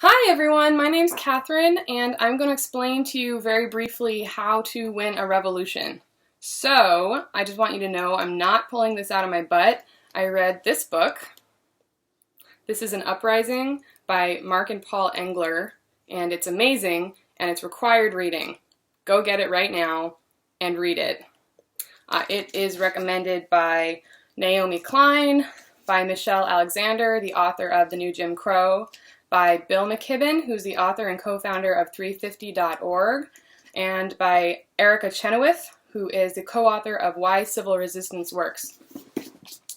Hi everyone, my name's Catherine and I'm going to explain to you very briefly how to win a revolution. So, I just want you to know I'm not pulling this out of my butt. I read this book. This is an Uprising by Mark and Paul Engler, and it's amazing and it's required reading. Go get it right now and read it. It is recommended by Naomi Klein, by Michelle Alexander, the author of The New Jim Crow, by Bill McKibben, who's the author and co-founder of 350.org, and by Erica Chenoweth, who is the co-author of Why Civil Resistance Works.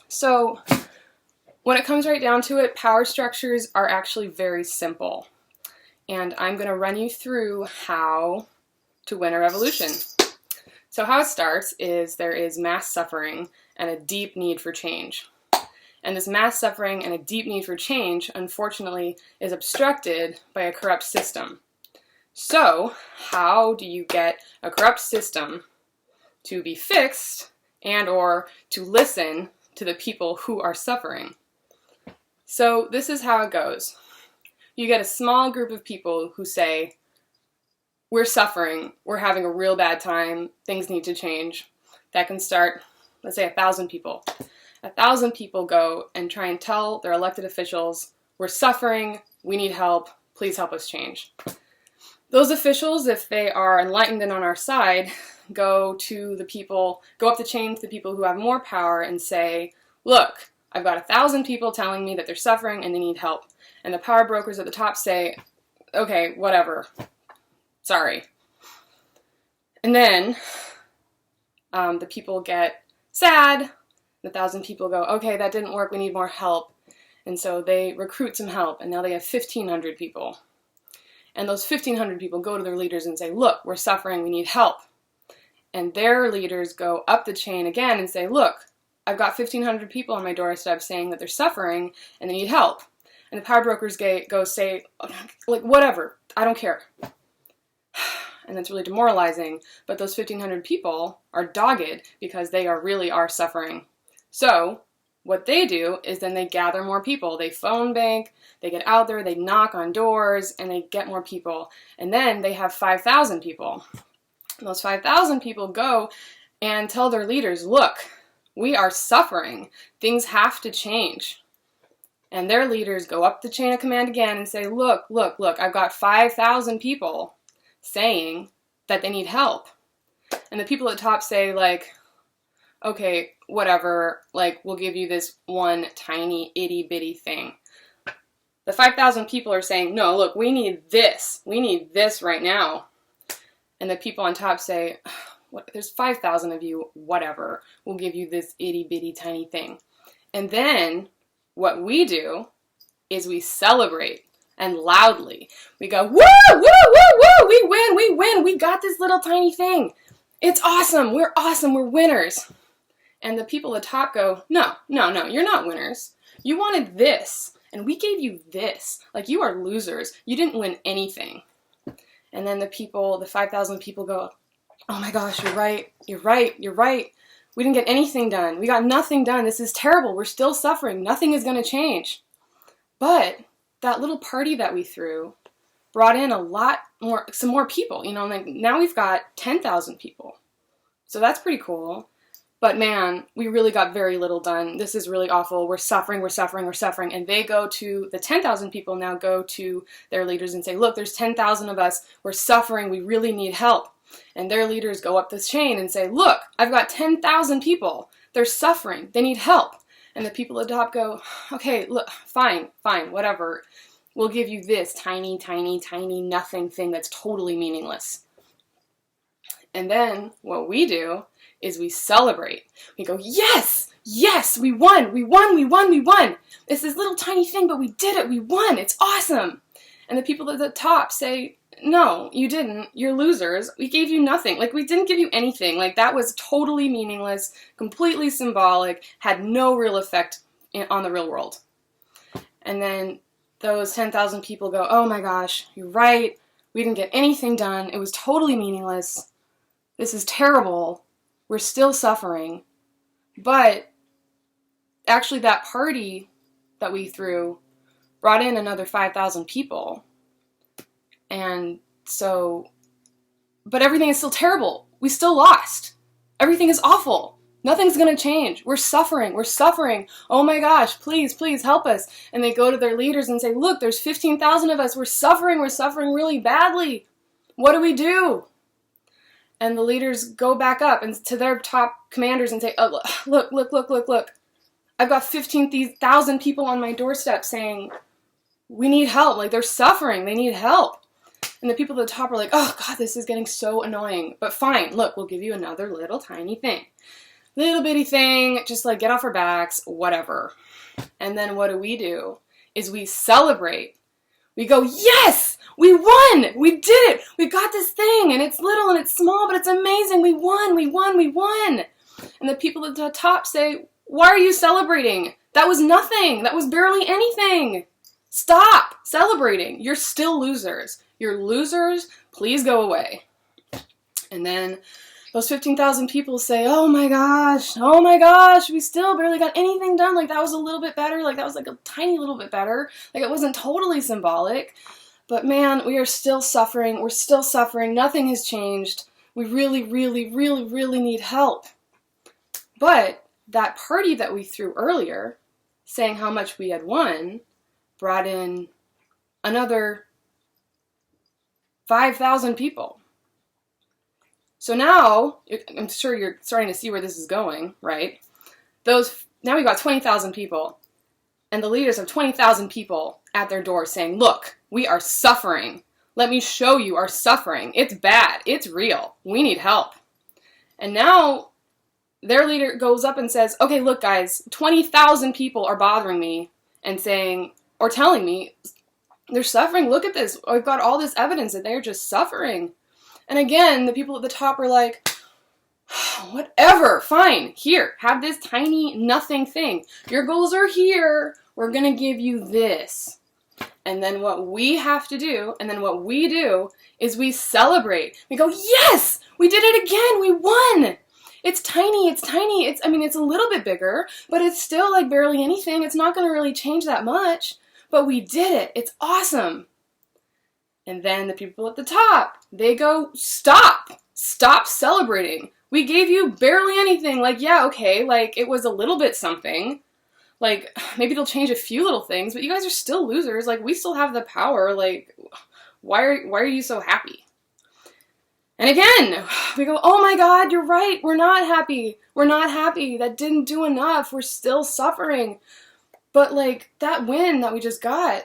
So, when it comes right down to it, power structures are actually very simple. And I'm going to run you through how to win a revolution. So how it starts is there is mass suffering and a deep need for change. And this mass suffering and a deep need for change, unfortunately, is obstructed by a corrupt system. So, how do you get a corrupt system to be fixed and or to listen to the people who are suffering? So, this is how it goes. You get a small group of people who say, we're suffering, we're having a real bad time, things need to change. That can start, let's say, 1,000 people. 1,000 people go and try and tell their elected officials, we're suffering, we need help, please help us change. Those officials, if they are enlightened and on our side, go up the chain to the people who have more power and say, look, I've got 1,000 people telling me that they're suffering and they need help. And the power brokers at the top say, okay, whatever, sorry. And then the people get sad. The 1,000 people go, okay, that didn't work, we need more help. And so they recruit some help, and now they have 1,500 people. And those 1,500 people go to their leaders and say, look, we're suffering, we need help. And their leaders go up the chain again and say, look, I've got 1,500 people on my doorstep saying that they're suffering and they need help. And the power brokers go say, like, whatever, I don't care. And that's really demoralizing, but those 1,500 people are dogged because they really are suffering. So, what they do is then they gather more people. They phone bank, they get out there, they knock on doors, and they get more people. And then they have 5,000 people. And those 5,000 people go and tell their leaders, look, we are suffering. Things have to change. And their leaders go up the chain of command again and say, look, I've got 5,000 people saying that they need help. And the people at the top say, like, okay, whatever, like, we'll give you this one tiny itty-bitty thing. The 5,000 people are saying, no, look, we need this right now. And the people on top say, there's 5,000 of you, whatever, we'll give you this itty-bitty tiny thing. And then what we do is we celebrate, and loudly. We go, woo, woo, woo, woo, we win, we got this little tiny thing. It's awesome, we're winners. And the people at the top go, no, you're not winners. You wanted this, and we gave you this. Like, you are losers. You didn't win anything. And then the 5,000 people go, oh my gosh, you're right. We didn't get anything done. We got nothing done. This is terrible. We're still suffering. Nothing is going to change. But that little party that we threw brought in some more people. You know, like now we've got 10,000 people. So that's pretty cool. But man, we really got very little done. This is really awful. We're suffering. And they go to, the 10,000 people now go to their leaders and say, look, there's 10,000 of us. We're suffering. We really need help. And their leaders go up this chain and say, look, I've got 10,000 people. They're suffering. They need help. And the people at the top go, okay, look, fine, whatever. We'll give you this tiny nothing thing that's totally meaningless. And then what we do is we celebrate. We go, yes, we won. It's this little tiny thing, but we did it. We won. It's awesome. And the people at the top say, no, you didn't. You're losers. We gave you nothing. Like, we didn't give you anything. Like, that was totally meaningless, completely symbolic, had no real effect on the real world. And then those 10,000 people go, oh my gosh, you're right. We didn't get anything done. It was totally meaningless. This is terrible. We're still suffering. But actually that party that we threw brought in another 5,000 people. And so, but everything is still terrible. We still lost. Everything is awful. Nothing's going to change. We're suffering. We're suffering. Oh my gosh, please, please help us. And they go to their leaders and say, look, there's 15,000 of us. We're suffering. We're suffering really badly. What do we do? And the leaders go back up and to their top commanders and say, oh, look, look, look, look, look. I've got 15,000 people on my doorstep saying, we need help. Like, they're suffering. They need help. And the people at the top are like, oh God, this is getting so annoying. But fine, look, we'll give you another little tiny thing. Little bitty thing, just like get off our backs, whatever. And then what do? Is we celebrate. We go, yes, we won, we did it, we got this thing, and it's little and it's small, but it's amazing, we won, we won, we won. And the people at the top say, why are you celebrating? That was nothing, that was barely anything. Stop celebrating, you're still losers. You're losers, please go away. And then those 15,000 people say, oh my gosh, we still barely got anything done. Like, that was a little bit better. Like, that was like a tiny little bit better. Like, it wasn't totally symbolic. But man, we are still suffering. We're still suffering. Nothing has changed. We really, really, really, really need help. But that party that we threw earlier, saying how much we had won, brought in another 5,000 people. So now, I'm sure you're starting to see where this is going, right? Now we've got 20,000 people, and the leaders have 20,000 people at their door saying, look, we are suffering. Let me show you our suffering. It's bad. It's real. We need help. And now their leader goes up and says, okay, look guys, 20,000 people are bothering me and saying, or telling me, they're suffering. Look at this. I've got all this evidence that they're just suffering. And again, the people at the top are like, whatever, fine, here, have this tiny nothing thing. Your goals are here. We're going to give you this. And then what we have to do, and then what we do, is we celebrate. We go, yes, we did it again. We won. It's tiny. It's a little bit bigger, but it's still like barely anything. It's not going to really change that much. But we did it. It's awesome. And then the people at the top, they go, stop celebrating. We gave you barely anything. Like, yeah, okay, like it was a little bit something. Like, maybe it'll change a few little things, but you guys are still losers. Like, we still have the power. Like, why are you so happy? And again, we go, oh my God, you're right. We're not happy. We're not happy. That didn't do enough. We're still suffering. But like that win that we just got,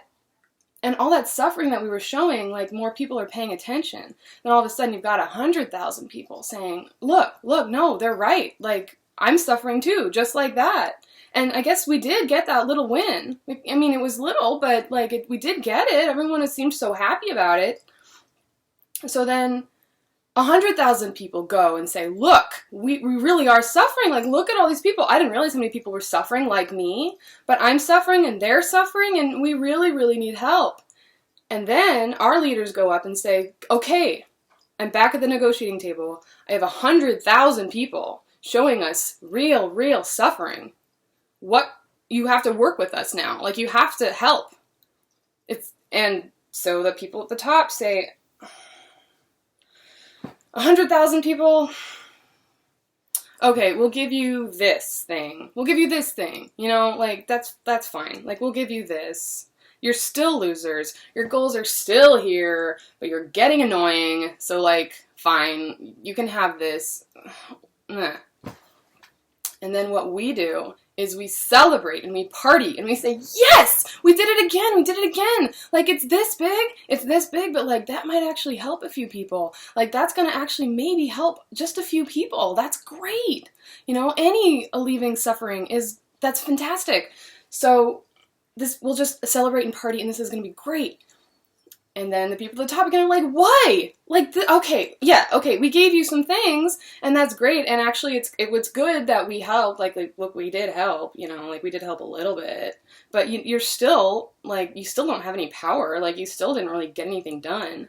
and all that suffering that we were showing, like more people are paying attention. Then all of a sudden you've got 100,000 people saying, look, no, they're right. Like, I'm suffering too, just like that. And I guess we did get that little win. I mean, it was little, but like we did get it. Everyone seemed so happy about it. So then 100,000 people go and say, look, we really are suffering. Like, look at all these people. I didn't realize how many people were suffering like me, but I'm suffering and they're suffering and we really, really need help. And then our leaders go up and say, okay, I'm back at the negotiating table. I have 100,000 people showing us real suffering. You have to work with us now. Like, you have to help. And so the people at the top say, 100,000 people, okay, we'll give you this thing. We'll give you this thing. You know, like, that's fine. Like, we'll give you this. You're still losers. Your goals are still here, but you're getting annoying. So, like, fine, you can have this. And then what we do is we celebrate and we party and we say, yes, we did it again. Like, it's this big, but like that might actually help a few people. Like, that's going to actually maybe help just a few people. That's great. You know, any alleviating suffering that's fantastic. So we'll just celebrate and party and this is going to be great. And then the people at the top are going to be like, why? Like, okay, we gave you some things, and that's great, and actually it was good that we helped, like, look, we did help, you know, like, we did help a little bit, but you're still, like, you still don't have any power, like, you still didn't really get anything done.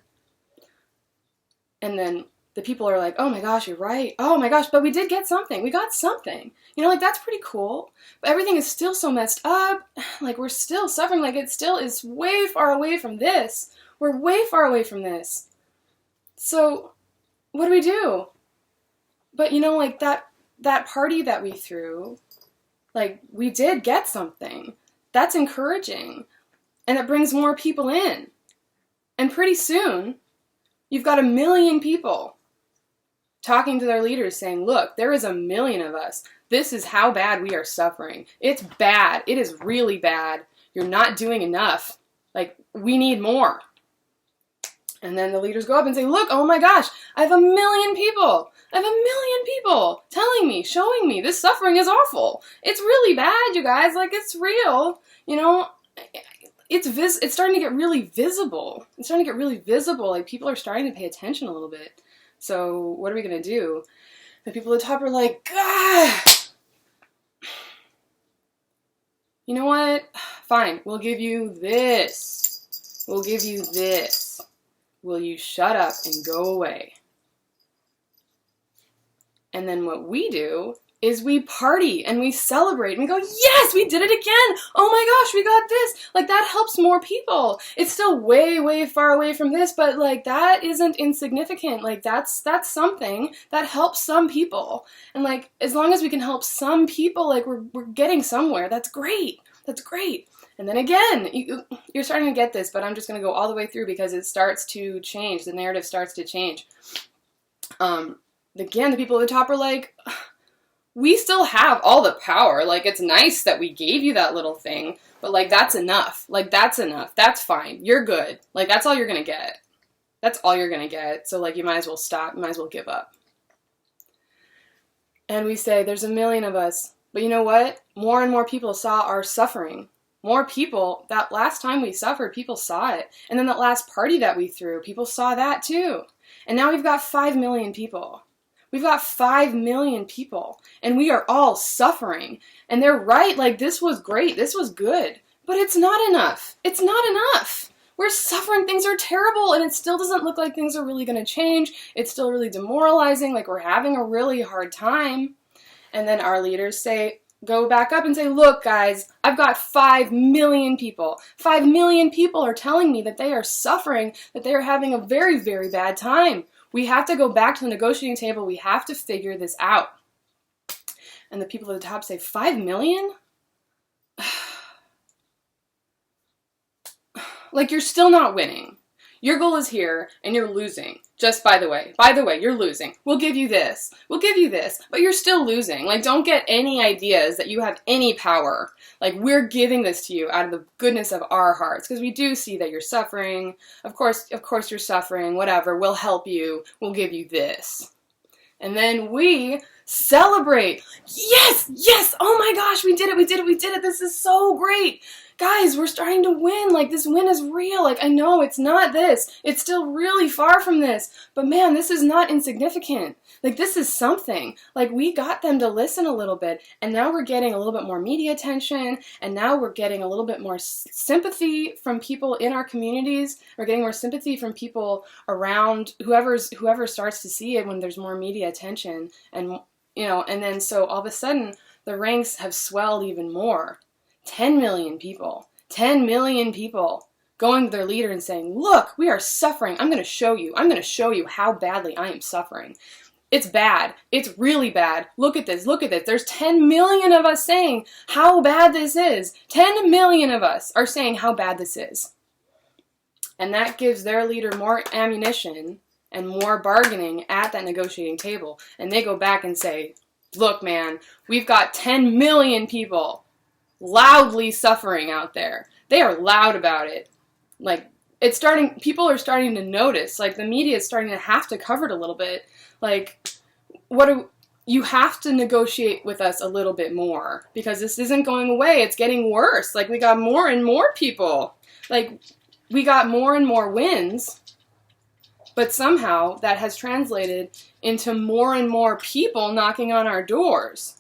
And then the people are like, oh my gosh, you're right, oh my gosh, but we did get something, we got something, you know, like, that's pretty cool, but everything is still so messed up, like, we're still suffering, like, it still is way far away from this. We're way far away from this. So what do we do? But you know, like that party that we threw, like we did get something. That's encouraging. And it brings more people in. And pretty soon, you've got 1 million people talking to their leaders saying, look, there is 1 million of us. This is how bad we are suffering. It's bad. It is really bad. You're not doing enough. Like, we need more. And then the leaders go up and say, look, oh my gosh, I have 1 million people. I have 1 million people telling me, showing me this suffering is awful. It's really bad, you guys. Like, it's real. You know, it's starting to get really visible. It's starting to get really visible. Like, people are starting to pay attention a little bit. So what are we going to do? The people at the top are like, ah! You know what? Fine, we'll give you this. We'll give you this. Will you shut up and go away? And then what we do is we party and we celebrate and we go, yes, we did it again. Oh my gosh, we got this. Like, that helps more people. It's still way, way far away from this, but like, that isn't insignificant. Like, that's something that helps some people. And like, as long as we can help some people, like we're getting somewhere. That's great. That's great. And then again, you're starting to get this, but I'm just going to go all the way through because it starts to change. The narrative starts to change. Again, the people at the top are like, we still have all the power. Like, it's nice that we gave you that little thing, but like, that's enough. Like, that's enough. That's fine. You're good. Like, that's all you're going to get. That's all you're going to get. So like, you might as well stop. You might as well give up. And we say, there's 1 million of us. But you know what? More and more people saw our suffering. More people, that last time we suffered, people saw it. And then that last party that we threw, people saw that too. And now we've got 5 million people. We've got 5 million people, and we are all suffering. And they're right, like, this was great, this was good, but it's not enough. It's not enough. We're suffering, things are terrible, and it still doesn't look like things are really going to change. It's still really demoralizing, like we're having a really hard time. And then our leaders say, go back up and say, look, guys, I've got 5 million people. 5 million people are telling me that they are suffering, that they are having a very, very bad time. We have to go back to the negotiating table. We have to figure this out. And the people at the top say, 5 million? Like, you're still not winning. Your goal is here, and you're losing. Just by the way, you're losing. We'll give you this. We'll give you this. But you're still losing. Like, don't get any ideas that you have any power. Like, we're giving this to you out of the goodness of our hearts. Because we do see that you're suffering. Of course you're suffering. Whatever. We'll help you. We'll give you this. And then we celebrate. Yes! Yes! Oh my gosh, we did it! We did it! We did it! This is so great! Guys, we're starting to win. Like, this win is real. Like, I know it's not this. It's still really far from this. But man, this is not insignificant. Like, this is something. Like, we got them to listen a little bit, and now we're getting a little bit more media attention, and now we're getting a little bit more sympathy from people in our communities. We're getting more sympathy from people around whoever starts to see it when there's more media attention. And, you know, and then so all of a sudden, the ranks have swelled even more. 10 million people. 10 million people going to their leader and saying, look, we are suffering. I'm going to show you. I'm going to show you how badly I am suffering. It's bad. It's really bad. Look at this. Look at this. There's 10 million of us saying how bad this is. 10 million of us are saying how bad this is. And that gives their leader more ammunition and more bargaining at that negotiating table. And they go back and say, look, man, we've got 10 million people loudly suffering out there. They are loud about it. Like, people are starting to notice. Like, the media is starting to have to cover it a little bit. Like, you have to negotiate with us a little bit more because this isn't going away. It's getting worse. Like, we got more and more people. Like, we got more and more wins, but somehow that has translated into more and more people knocking on our doors.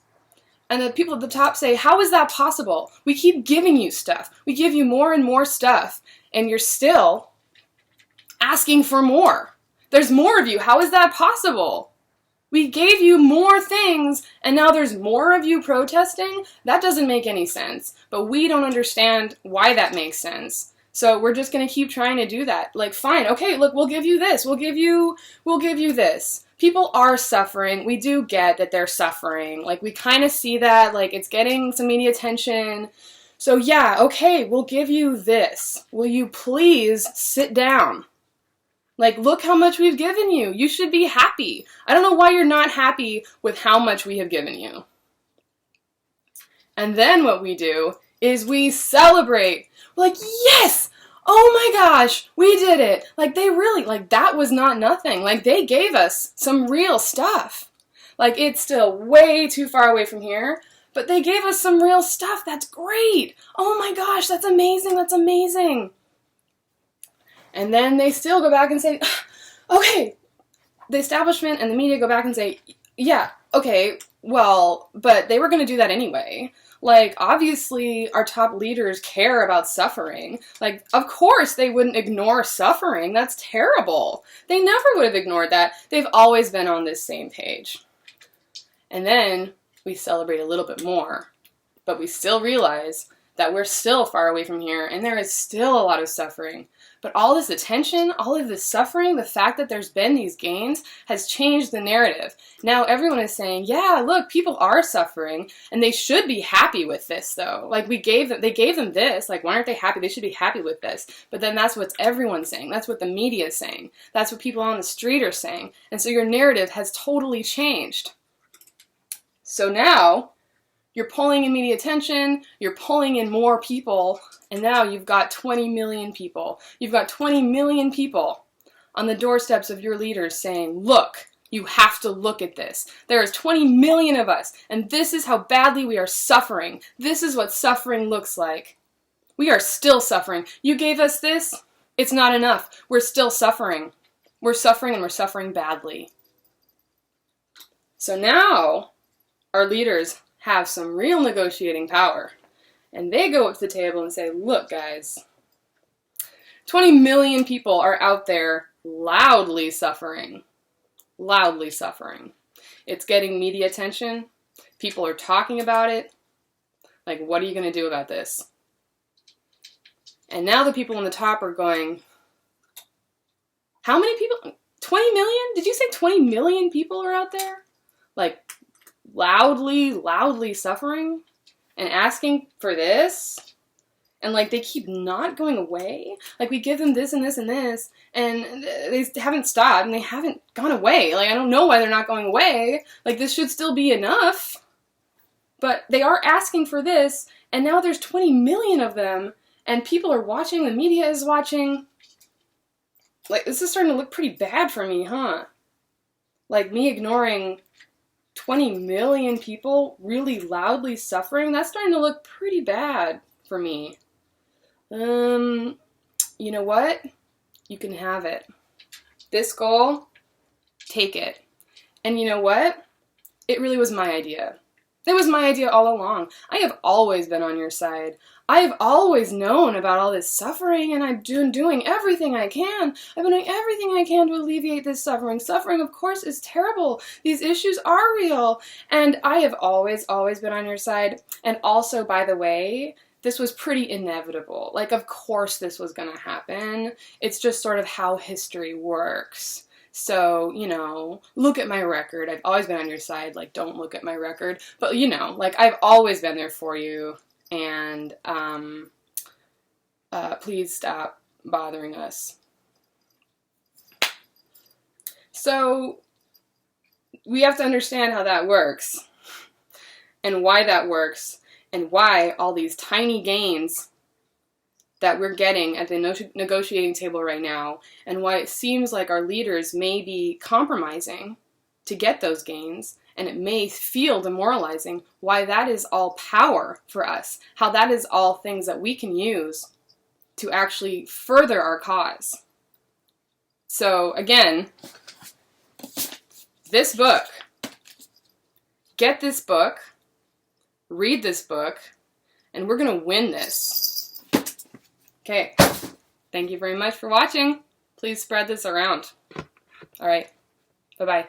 And the people at the top say, how is that possible? We keep giving you stuff. We give you more and more stuff, and you're still asking for more. There's more of you. How is that possible? We gave you more things, and now there's more of you protesting? That doesn't make any sense. But we don't understand why that makes sense. So we're just going to keep trying to do that. Like, fine, okay, look, we'll give you this. We'll give you this. People are suffering. We do get that they're suffering. Like, we kind of see that. Like, it's getting some media attention. So yeah, okay, we'll give you this. Will you please sit down? Like, look how much we've given you. You should be happy. I don't know why you're not happy with how much we have given you. And then what we do is we celebrate. We're like, yes! Oh my gosh, we did it. Like, they really, like, that was not nothing. Like, they gave us some real stuff. Like, it's still way too far away from here, but they gave us some real stuff. That's great. Oh my gosh, that's amazing. That's amazing. And then they still go back and say, okay, the establishment and the media go back and say, yeah, okay, well, but they were going to do that anyway. Like, obviously, our top leaders care about suffering. Like, of course they wouldn't ignore suffering. That's terrible. They never would have ignored that. They've always been on this same page. And then we celebrate a little bit more, but we still realize that we're still far away from here, and there is still a lot of suffering. But all this attention, all of this suffering, the fact that there's been these gains has changed the narrative. Now everyone is saying, yeah, look, people are suffering, and they should be happy with this, though. Like, they gave them this. Like, why aren't they happy? They should be happy with this. But then that's what everyone's saying. That's what the media is saying. That's what people on the street are saying. And so your narrative has totally changed. So now you're pulling in media attention, you're pulling in more people, and now you've got 20 million people. You've got 20 million people on the doorsteps of your leaders saying, look, you have to look at this. There is 20 million of us, and this is how badly we are suffering. This is what suffering looks like. We are still suffering. You gave us this. It's not enough. We're still suffering. We're suffering, and we're suffering badly. So now our leaders have some real negotiating power. And they go up to the table and say, look, guys, 20 million people are out there loudly suffering. Loudly suffering. It's getting media attention. People are talking about it. Like, what are you going to do about this? And now the people on the top are going, how many people? 20 million? Did you say 20 million people are out there? Like, loudly suffering and asking for this, and like they keep not going away. Like, we give them this and this and this, and they haven't stopped and they haven't gone away. Like, I don't know why they're not going away. Like, this should still be enough, but they are asking for this, and now there's 20 million of them, and people are watching, the media is watching. Like, this is starting to look pretty bad for me, huh? Like, me ignoring 20 million people really loudly suffering, that's starting to look pretty bad for me. You know what? You can have it. This goal, take it. And you know what? It really was my idea. It was my idea all along. I have always been on your side. I have always known about all this suffering, and I've been doing everything I can. I've been doing everything I can to alleviate this suffering. Suffering, of course, is terrible. These issues are real. And I have always been on your side. And also, by the way, this was pretty inevitable. Like, of course this was going to happen. It's just sort of how history works. So, you know, look at my record. I've always been on your side. Like, don't look at my record. But, you know, like, I've always been there for you. And please stop bothering us. So we have to understand how that works and why that works and why all these tiny gains that we're getting at the negotiating table right now, and why it seems like our leaders may be compromising to get those gains, and it may feel demoralizing, why that is all power for us, how that is all things that we can use to actually further our cause. So again, this book, get this book, read this book, and we're going to win this. Okay, thank you very much for watching. Please spread this around. All right, bye-bye.